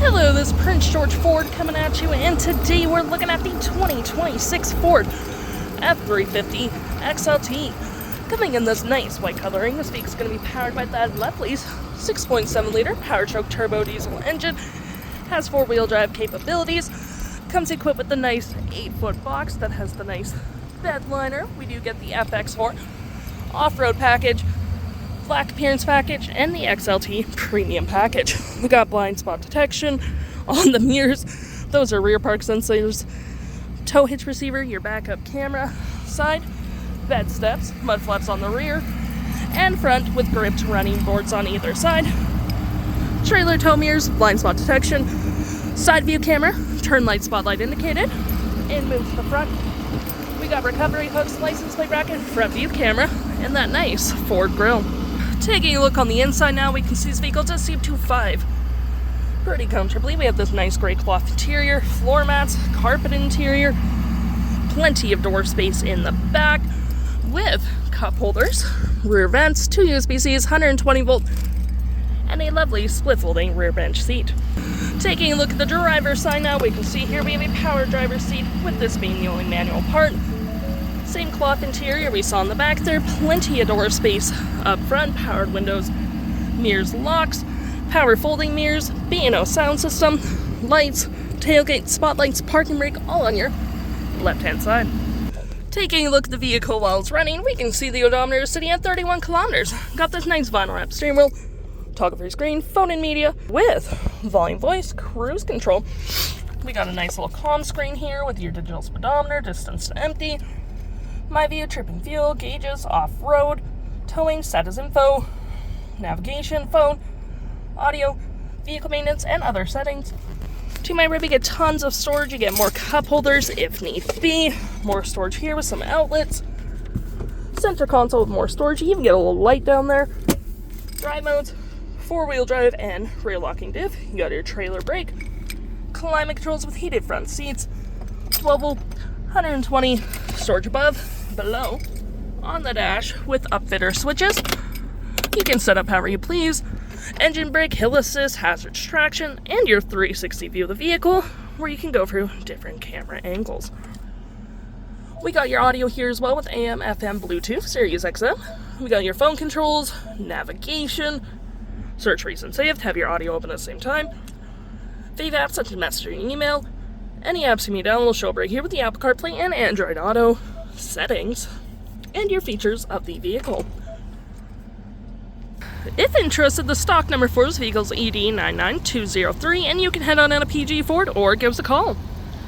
Hello, this is Prince George Ford coming at you, and today we're looking at the 2026 Ford F-350 XLT. Coming in this nice white coloring, this vehicle is going to be powered by that BLIS 6.7 liter power stroke turbo diesel engine, has 4-wheel drive capabilities, comes equipped with the nice 8-foot box that has the nice bed liner. We do get the FX4 Off-Road Package, Black Appearance Package, and the XLT Premium Package. We got blind spot detection on the mirrors. Those are rear park sensors, tow hitch receiver, your backup camera, side bed steps, mud flaps on the rear, and front with gripped running boards on either side. Trailer tow mirrors, blind spot detection, side view camera, turn light spotlight indicated, and move to the front. We got recovery hooks, license plate bracket, front view camera, and that nice Ford grille. Taking a look on the inside now, we can see this vehicle does seat 2.5 pretty comfortably. We have this nice gray cloth interior, floor mats, carpet interior, plenty of door space in the back with cup holders, rear vents, 2 USB-Cs, 120 volt, and a lovely split folding rear bench seat. Taking a look at the driver's side now, we can see here we have a power driver's seat, with this being the only manual part. Same cloth interior we saw in the back there, plenty of door space up front, powered windows, mirrors, locks, power folding mirrors, B&O sound system, lights, tailgate, spotlights, parking brake, all on your left-hand side. Taking a look at the vehicle while it's running, we can see the odometer is sitting at 31 kilometers. Got this nice vinyl wrap steering wheel, toggle-free screen, phone and media with volume, voice, cruise control. We got a nice little comm screen here with your digital speedometer, distance to empty, my view, trip and fuel, gauges, off-road, towing, status info, navigation, phone, audio, vehicle maintenance, and other settings. To my right, we get tons of storage. You get more cup holders if need be, more storage here with some outlets, center console with more storage. You even get a little light down there, drive modes, 4-wheel drive, and rear locking diff. You got your trailer brake, climate controls with heated front seats, 12 volt, 120 storage above, below, on the dash with Upfitter Switches. You can set up however you please. Engine brake, hill assist, hazard traction, and your 360 view of the vehicle, where you can go through different camera angles. We got your audio here as well with AM, FM, Bluetooth, SiriusXM. We got your phone controls, navigation, search, recent, saved, have your audio open at the same time, Fave apps such as messaging and email. Any apps you may download will show up right here with the Apple CarPlay and Android Auto, settings, and your features of the vehicle. If interested, the stock number for this vehicle is ED99203, and you can head on out of PG Ford or give us a call.